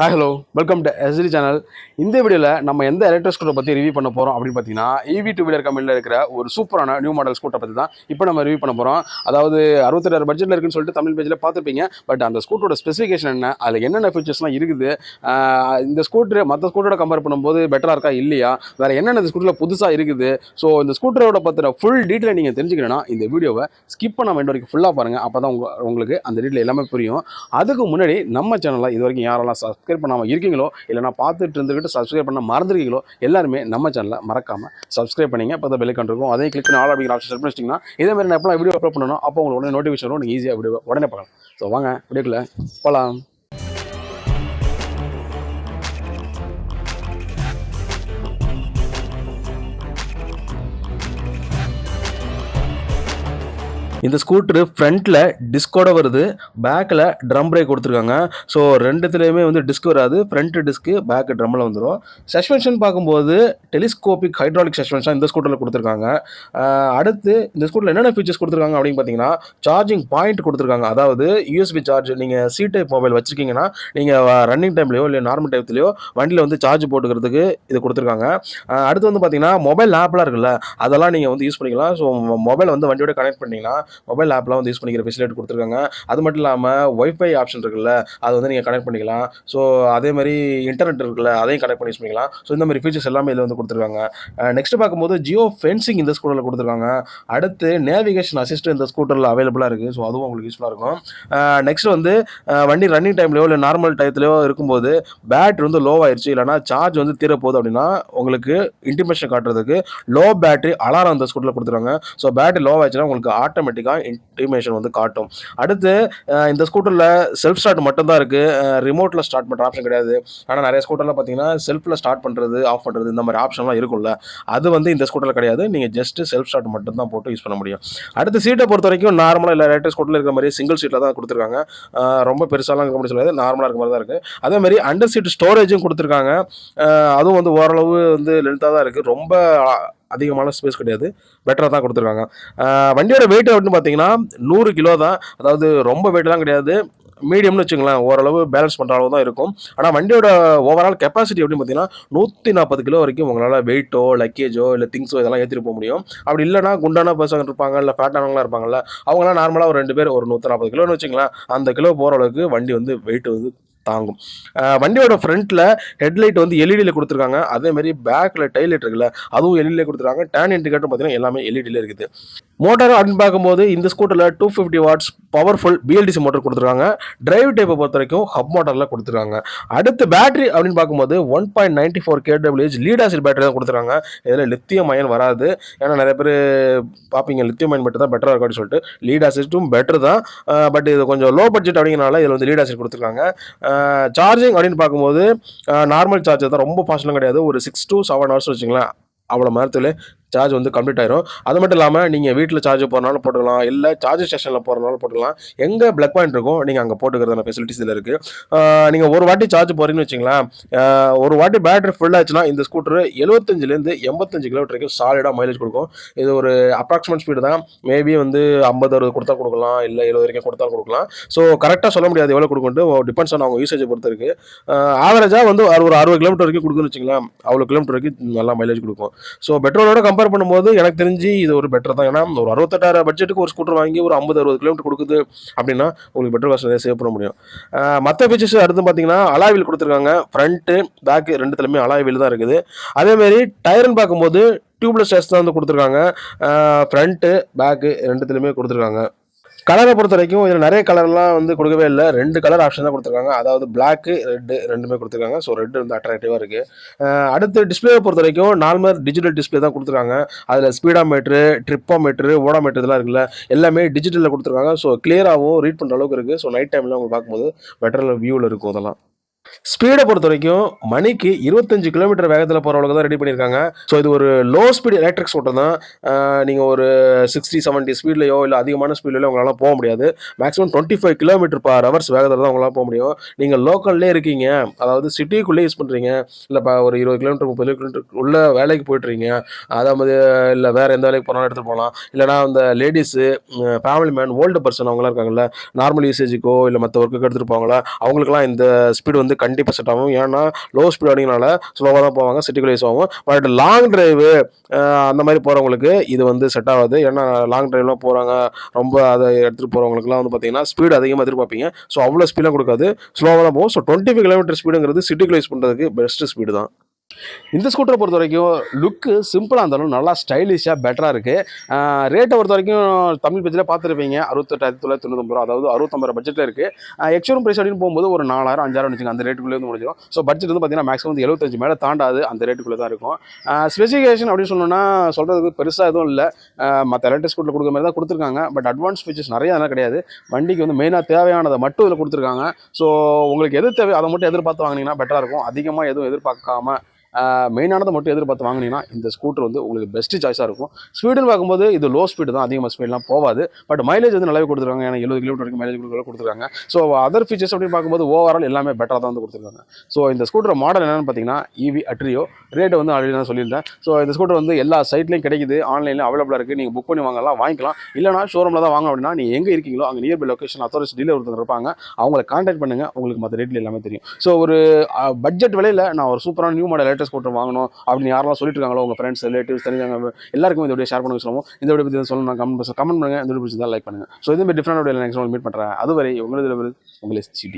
Hi hello welcome to SD channel. இந்த வீடியோவில் நம்ம எந்த எலக்ட்ரிக் ஸ்கூட்டரை பற்றி ரிவ்யூ பண்ண போகிறோம் அப்படின்னு பார்த்தீங்கன்னா, EV டூ வீலர் கம்பெனியில் இருக்கிற ஒரு சூப்பரான நியூ மாடல் ஸ்கூட்டரை பற்றி தான் இப்போ நம்ம ரிவ்யூ பண்ண போகிறோம். அதாவது 68,000 பட்ஜெட்டில் இருக்குன்னு சொல்லிட்டு தமிழ் பேஜில் பார்த்துருப்பீங்க. பட் அந்த ஸ்கூட்டரோட ஸ்பெசிஃபிகேஷன் என்ன, அதில் என்னென்ன ஃபீச்சர்ஸ்லாம் இருக்குது, இந்த ஸ்கூட்டர் மற்ற ஸ்கூட்டரோட கம்பேர் பண்ணும்போது பெட்டராக இருக்கா இல்லையா, வேறு என்னென்ன இந்த ஸ்கூட்டரில் புதுசாக இருக்குது. ஸோ இந்த ஸ்கூட்டரோட பற்றின ஃபுல் டீட்டெயிலை நீங்கள் தெரிஞ்சுக்கணும்னா இந்த வீடியோவை ஸ்கிப் பண்ணாமல் எண்ட் வரைக்கும் ஃபுல்லாக பாருங்கள். அப்போ தான் உங்களுக்கு அந்த டீட்டெயில் எல்லாமே புரியும். அதுக்கு முன்னாடி நம்ம சேனலில் இது வரைக்கும் யாரெல்லாம் சப்ஸ்கிரைப் பண்ணாமல் இருக்கீங்களோ இல்லைனா பார்த்துட்டு இருந்துக்கிட்டு சப்ஸ்கிரைப் பண்ண மறந்துருக்கீங்களோ எல்லாருமே நம்ம சேனலை மறக்காமல் சப்ஸ்கிரைப் பண்ணிங்க. இப்போ தான் பெல் ஐக்கான் இருக்கும், அதையும் கிளிக் பண்ணி ஆல் அப்படிங்கிற ஆப்ஷன் செட் பண்ணிச்சிட்டிங்கன்னா இதே மாதிரி நான் எப்போ வீடியோ அப்லோட் பண்ணணும் அப்போ உங்களுக்கு உடனே நோட்டிஃபிகேஷன் வரும், நீங்கள் ஈஸியாக வீடியோ உடனே பார்க்கலாம். ஸோ வாங்க வீடியோக்குள்ளே போகலாம். இந்த ஸ்கூட்ரு ஃப்ரண்ட்டில் டிஸ்கோட வருது, பேக்கில் ட்ரம் பிரேக் கொடுத்துருக்காங்க. ஸோ ரெண்டுத்துலேயுமே வந்து டிஸ்க் வராது, ஃப்ரண்ட் டிஸ்க்கு பேக்கு ட்ரம்மில் வந்துடும். சஸ்பென்ஷன் பார்க்கும்போது டெலிஸ்கோபிக் ஹைட்ராலிக் சஸ்பென்ஷன் இந்த ஸ்கூட்டரில் கொடுத்துருக்காங்க. அடுத்து இந்த ஸ்கூட்டரில் என்னென்ன ஃபீச்சர்ஸ் கொடுத்துருக்காங்க அப்படின்னு பார்த்தீங்கன்னா, சார்ஜிங் பாயிண்ட் கொடுத்துருக்காங்க. அதாவது USB சார்ஜ் நீங்கள் C டைப் மொபைல் வச்சுருக்கீங்கன்னா நீங்கள் ரன்னிங் டைம்லையோ இல்லை நார்மல் டைப்லையோ வண்டியில் வந்து சார்ஜ் போட்டுக்கிறதுக்கு இது கொடுத்துருக்காங்க. அடுத்து வந்து பார்த்தீங்கன்னா, மொபைல் ஆப்லாம் இருக்குல்ல அதெல்லாம் நீங்கள் வந்து யூஸ் பண்ணிக்கலாம். ஸோ மொபைல் வந்து வண்டியோட கனெக்ட் பண்ணிங்கன்னா மொபைல் ஆப்லாம் வந்து யூஸ் பண்ணிக்கிற ஃபெசிலிட்டி கொடுத்துருக்காங்க. அது மட்டும் இல்லாமல் ஒய்ஃபை ஆப்ஷன் இருக்குல்ல அதை வந்து நீங்கள் கனெக்ட் பண்ணிக்கலாம். ஸோ அதே மாதிரி இன்டர்நெட் இருக்குல்ல அதையும் கனெக்ட் பண்ணி யூஸ் பண்ணிக்கலாம். ஸோ இந்த மாதிரி ஃபீச்சர்ஸ் எல்லாமே இதில் வந்து கொடுத்துருக்காங்க. நெக்ஸ்ட் பார்க்கும்போது ஜியோ ஃபென்சிங் இந்த ஸ்கூட்டரில் கொடுத்துருக்காங்க. அடுத்து நேவிகேஷன் அசிஸ்ட் இந்த ஸ்கூட்டரில் அவைலபிளாக இருக்குது. ஸோ அதுவும் உங்களுக்கு யூஸ்ஃபுல்லாக இருக்கும். நெக்ஸ்ட் வந்து வண்டி ரன்னிங் டைம்லையோ இல்லை நார்மல் டயத்துலையோ இருக்கும்போது பேட்டரி வந்து லோ ஆயிடுச்சு இல்லைனா சார்ஜ் வந்து தீரப்போகுது அப்படின்னா உங்களுக்கு இன்டிமேஷன் காட்டுறதுக்கு லோ பேட்டரி அலாரம் இந்த ஸ்கூட்டரில் கொடுத்துருவாங்க. ஸோ பேட்டரி லோ ஆயிடுச்சுன்னா உங்களுக்கு ஆட்டோமேட்டிக்காக இன்டிமேஷன் வந்து காட்டும். அடுத்து இந்த ஸ்கூட்டரில் செல்ஃப் ஸ்டார்ட் மட்டும்தான் இருக்குது, ரிமோட்டில் ஸ்டார்ட் பண்ணுற ஆப்ஷன் கிடையாது. ஆனால் நிறைய ஸ்கூட்டரில் பார்த்தீங்கன்னா செல்ஃபில் ஸ்டார்ட் பண்ணுறது ஆஃப் பண்ணுறது இந்த மாதிரி ஆப்ஷன்லாம் இருக்கும்ல, அது வந்து இந்த ஸ்கூட்டரில் கிடையாது. நீங்கள் ஜஸ்ட் செல்ஃப் ஸ்டார்ட் மட்டும் தான் போட்டு யூஸ் பண்ண முடியும். அடுத்து சீட்டை பொறுத்த வரைக்கும் நார்மலாக இல்லை எலக்ட்ரிக் ஸ்கூட்டரில் இருக்கிற மாதிரி சிங்கிள் சீட்டில் தான் கொடுத்துருக்காங்க. ரொம்ப பெருசாலாம் இருக்க முடியாது, சொல்லுறது நார்மலாக இருக்க மாதிரி தான் இருக்குது. அதே மாதிரி அண்டர் சீட் ஸ்டோரேஜும் கொடுத்துருக்காங்க. அதுவும் வந்து ஓரளவு வந்து லென்த்தாக தான் இருக்குது, ரொம்ப அதிகமான ஸ்பேஸ் கிடையாது, பெட்டராக தான் கொடுத்துருக்காங்க. வண்டியோட வெயிட் அப்படின்னு பார்த்தீங்கன்னா 100 கிலோ தான். அதாவது ரொம்ப வெயிட்லாம் கிடையாது, மீடியம்னு வச்சுங்களேன், ஓரளவு பேலன்ஸ் பண்ணுற அளவு தான் இருக்கும். ஆனால் வண்டியோட ஓவரால் கெப்பாசிட்டி எப்படின்னு பார்த்தீங்கன்னா 140 கிலோ வரைக்கும் உங்களால் வெயிட்டோ லக்கேஜோ இல்லை திங்ஸோ இதெல்லாம் ஏற்றிட்டு போக முடியும். அப்படி இல்லைனா குண்டான பர்சன் இருப்பாங்க இல்லை ஃபேட்டானவங்களாம் இருப்பாங்கல்ல, அவங்களாம் நார்மலாக ஒரு 2 பேர் ஒரு 140 கிலோன்னு வச்சுங்களேன், அந்த கிலோ போகிற அளவுக்கு வண்டி வந்து வெயிட் வந்து தாங்கும். வண்டியோட ஃப்ரண்ட்டில் ஹெட்லைட் வந்து எல்இடியில் கொடுத்துருக்காங்க. அதேமாதிரி பேக்கில் டைலைட் இருக்குல்ல அதுவும் எல்இடியில் கொடுத்துருக்காங்க. டர்ன் இண்டிகேட்டர் பார்த்தீங்கன்னா எல்லாமே எல்இடியில் இருக்குது. மோட்டார் அப்படின்னு பார்க்கும்போது இந்த ஸ்கூட்டரில் 250 வாட்ஸ் பவர்ஃபுல் BLDC மோட்டர் கொடுத்துருக்காங்க. டிரைவ் டைப்பை பொறுத்த வரைக்கும் ஹப் மோட்டரில் கொடுத்துருக்காங்க. அடுத்து பேட்டரி அப்படின்னு பார்க்கும்போது 1.94 kWh லீட் ஆசிட் பேட்டரி தான் கொடுத்துருக்காங்க. இதில் லித்தியம் அயன் வராது. ஏன்னா நிறைய பேர் பார்ப்பீங்க லித்தியம் அயன் மட்டும் தான் பெட்டராக இருக்கும் அப்படின்னு சொல்லிட்டு. லீட் ஆசிட்டும் பெட்டர் தான், பட் இது கொஞ்சம் லோ பட்ஜெட் அப்படிங்கிறனால இதில் வந்து லீட் ஆசிட் கொடுத்துருக்காங்க. சார்ஜிங் அப்படின்னு பார்க்கும்போது நார்மல் சார்ஜர் தான், ரொம்ப ஃபாஸ்ட்லாம் கிடையாது. ஒரு 6 to 7 hours வச்சுங்களேன், அவ்வளோ நேரத்தில் சார்ஜ் வந்து கம்ப்ளீட் ஆயிரும். அது மட்டும் இல்லாமல் நீங்கள் வீட்டில் சார்ஜ் போகிறனாலும் போட்டுக்கலாம், இல்லை சார்ஜிங் ஸ்டேஷனில் போகிறனாலும் போட்டுக்கலாம். எங்கே ப்ளக் பாயிண்ட் இருக்கும் நீங்கள் அங்கே போட்டுக்கிறதான ஃபெசிலிட்டிஸ் இதில் இருக்குது. நீங்கள் ஒரு வாட்டி சார்ஜ் போகிறீங்கன்னு வச்சிங்களேன், ஒரு வாட்டி பேட்டரி ஃபுல் ஆச்சுன்னா இந்த ஸ்கூட்டர் 75லேருந்து 85 கிலோமீட்டர் வரைக்கும் சாலிடாக மைலேஜ் கொடுக்கும். இது ஒரு அப்ராக்சிமேட் ஸ்பீடு தான். மேபி வந்து 50-60 கொடுத்தா கொடுக்கலாம், இல்லை 70 வரைக்கும் கொடுத்தா கொடுக்கலாம். ஸோ கரெக்டாக சொல்ல முடியாது எவ்வளோ கொடுக்குன்ட்டு, டிபெண்ட்ஸ் ஆன் அவங்க யூசேஜை பொறுத்து இருக்குது. ஆவரேஜாக வந்து ஒரு 60 கிலோமீட்டர் வரைக்கும் கொடுக்குன்னு வச்சிங்களேன், அவ்வளோ கிலோமீட்டர் வரைக்கும் நல்லா மைலேஜ் கொடுக்கும். ஸோ பெட்ரோலோட கம்பேர் பண்ணும்போது எனக்கு தெரிஞ்சு இது ஒரு பெட்டர் தான். ஏன்னா ஒரு 68,000 பட்ஜெட்டுக்கு ஒரு ஸ்கூட்டர் வாங்கி ஒரு 50-60 கிலோமீட்டர் கொடுக்குது அப்படின்னா உங்களுக்கு பெட்ரோல் காஸ்ட் நிறைய சேவ் பண்ண முடியும். மற்ற ஃபீச்சர்ஸ் அடுத்து பார்த்தீங்கன்னா அலாய் வீல் கொடுத்துருக்காங்க. ஃப்ரண்ட்டு பேக்கு ரெண்டுத்துலையுமே அலாய் வீல் தான் இருக்குது. அதேமாரி டயர்னு பார்க்கும்போது டியூப்லெஸ் டயர்ஸ் தான் வந்து கொடுத்துருக்காங்க. ஃப்ரண்ட்டு பேக்கு ரெண்டுத்துலையுமே கொடுத்துருக்காங்க. கலரை பொறுத்த வரைக்கும் இதில் நிறைய கலர்லாம் வந்து கொடுக்கவே இல்லை, 2 கலர் ஆப்ஷன் தான் கொடுத்துருக்காங்க. அதாவது பிளாக்கு ரெட்டு ரெண்டுமே கொடுத்துருக்காங்க. ஸோ ரெட்டு வந்து அட்ராக்டிவாக இருக்குது. அடுத்து டிஸ்பிளேவை பொறுத்த வரைக்கும் நார்மல் டிஜிட்டல் டிஸ்பிளே தான் கொடுத்துருக்காங்க. அதில் ஸ்பீடாமீட்ரு, ட்ரிப்போமீட்ரு, ஓடாமீட்ரு இதெல்லாம் இருக்குல்ல, எல்லாமே டிஜிட்டலில் கொடுத்துருக்காங்க. ஸோ கிளியராகவும் ரீட் பண்ணுற அளவுக்கு இருக்குது. ஸோ நைட் டைமில் உங்களுக்கு பார்க்கும்போது பெட்டர் வியூவில் இருக்கும். அதெல்லாம் ஸ்பீடை பொறுத்த வரைக்கும் மணிக்கு 25 கிலோமீட்டர் வேகத்தில் போகிற அளவுக்கு தான் ரெடி பண்ணியிருக்காங்க. ஸோ இது ஒரு லோ ஸ்பீட் எலக்ட்ரிக் ஸ்கூட்டர் தான். நீங்கள் ஒரு 60-70 ஸ்பீட்லையோ இல்லை அதிகமான ஸ்பீட்லையோ உங்களால் போக முடியாது. மேக்ஸிமம் 25 km/h வேகத்தில் தான் உங்களால் போக முடியும். நீங்கள் லோக்கல்லே இருக்கீங்க, அதாவது சிட்டிக்குள்ளே யூஸ் பண்ணுறீங்க, இல்லை ஒரு 20 கிலோமீட்டர் 30 கிலோமீட்டர் உள்ள வேலைக்கு போய்ட்டுறீங்க, அதாவது இல்லை வேறு எந்த வேலைக்கு போனாலும் எடுத்துகிட்டு போகலாம். இல்லைனா அந்த ladies, family man, old person அவங்களாம் இருக்காங்கல்ல, நார்மல் யூசேஜுக்கோ இல்லை மற்ற ஒர்க்குக்கு எடுத்துகிட்டு போவாங்களா, அவங்களுக்குலாம் இந்த ஸ்பீடு வந்து கண்டிப்பாக செட் ஆகும். ஏன்னா லோ ஸ்பீட் வண்டிங்கனால ஸ்லோவாக தான் போவாங்க, சிட்டிக்குள்ள யூஸ் ஆகும். பட் லாங் டிரைவு அந்த மாதிரி போகிறவங்களுக்கு இது வந்து செட் ஆகாது. ஏன்னா லாங் டிரைவ்லாம் போகிறாங்க, ரொம்ப அதை எடுத்துகிட்டு போகிறவங்களுக்குலாம் வந்து பார்த்தீங்கன்னா ஸ்பீடு அதிகமாக எதிர்பார்ப்பீங்க. ஸோ அவ்வளோ ஸ்பீடாக கொடுக்காது, ஸ்லோவாக தான் போகும். ஸோ 25 கிலோமீட்டர் ஸ்பீடுங்கிறது சிட்டிக்குள்ள யூஸ் பண்ணுறதுக்கு பெஸ்ட்டு ஸ்பீடு தான். இந்த ஸ்கூட்டரை பொறுத்த வரைக்கும் லுக்கு சிம்பிளாக இருந்தாலும் நல்லா ஸ்டைலிஷாக பெட்டராக இருக்குது. ரேட்டை பொறுத்த வரைக்கும் தமிழ் பேஜில் பார்த்துருப்பீங்க, 68,999 அதாவது 65,000 பட்ஜெட்டில் இருக்குது. எக்ஸ்ஷோரூம் ப்ரைஸ் அப்படின்னு போகும்போது ஒரு 4,000 5,000 வச்சுங்க, அந்த ரேட்டுக்குள்ளே வந்து முடிஞ்சிடும். ஸோ பட்ஜெட் வந்து பார்த்தீங்கன்னா மேக்ஸிமம் வந்து 75 மேலே தாண்டாது, அந்த ரேட்டுக்குள்ளே தான் இருக்கும். ஸ்பெசிஃபிகேஷன் அப்படின்னு சொன்னோன்னா சொல்கிறதுக்கு பெருசாக எதுவும் இல்லை. மற்ற எலக்ட்ரிக் ஸ்கூட்டர் கொடுக்குற மாதிரி தான் கொடுத்துருக்காங்க. பட் அட்வான்ஸ் ஃபீச்சர்ஸ் நிறைய அதெல்லாம் கிடையாது. வண்டிக்கு வந்து மெயினாக தேவையானதை மட்டும் இதில் கொடுத்துருக்காங்க. ஸோ உங்களுக்கு எது தேவை அதை மட்டும் எதிர்பார்த்து வாங்கினீங்கன்னா பெட்டராக இருக்கும். அதிகமாக எதுவும் எதிர்பார்க்காம மெயினானதை மட்டும் எதிர்பார்த்து வாங்கினீங்கன்னா இந்த ஸ்கூட்டர் வந்து உங்களுக்கு பெஸ்ட்டு சாய்ஸாக இருக்கும். ஸ்பீடுன்னு பார்க்கும்போது இது லோ ஸ்பீடு தான், அதிகமாக ஸ்பீட்லாம் போகாது. பட் மைலேஜ் வந்து நல்லாவே கொடுத்துருக்காங்க. ஏன்னா 70 கிலோமீட்டர் வரைக்கும் மைலேஜ் கொடுத்துருக்காங்க. ஸோ அதர் ஃபீச்சர்ஸ் அப்படின்னு பார்க்கும்போது ஓவரால் எல்லாமே பெட்டராக தான் வந்து கொடுத்துருக்காங்க. ஸோ இந்த ஸ்கூட்டர் மாடல் என்னென்னு பார்த்தீங்கன்னா EV அட்ரியோ. ரேட்டு வந்து ஆல்ரெடி நான் சொல்லியிருந்தேன். ஸோ இந்த ஸ்கூட்டர் வந்து எல்லா சைட்லேயும் கிடைக்குது, ஆன்லைனில் அவைலபிளாக இருக்குது. நீங்கள் புக் பண்ணி வாங்கிக்கலாம். இல்லைனா ஷோரூமில் தான் வாங்க அப்படின்னா நீங்கள் எங்கே இருக்கீங்களோ அங்கே நியர்பை லொக்கேஷன் அத்தாரிட்டி டீலர் ஒருத்தர் இருப்பாங்க, அவங்களை கான்டாக்ட் பண்ணுங்கள், உங்களுக்கு மற்ற ரேட்டில் எல்லாமே தெரியும். ஸோ ஒரு பட்ஜெட் விலையில் நான் ஒரு சூப்பரான நியூ மாடல் லேட்டஸ்ட் ஸ்கூட்டர் வாங்கணும் அப்படின்னு யாரெல்லாம் சொல்லிட்டு இருக்காங்களோ உங்கள் ஃப்ரெண்ட்ஸ் ரிலேட்டிவ்ஸ் தெரிஞ்சவங்க எல்லாருக்கும் இந்த வீடியோ ஷேர் பண்ண சொல்லுவோம். இந்த வீடியோ பற்றி சொல்லணும் கமெண்ட் பண்ணுங்கள். இந்த வீடியோ பிடிச்சி தான் லைக் பண்ணுங்கள். ஸோ இதே மாதிரி டிஃப்ரெண்ட் வீடியோ நெக்ஸ்ட் உங்களுக்கு மீட் பண்ணுறேன். அதுவரை உங்களது உங்கள் SGT.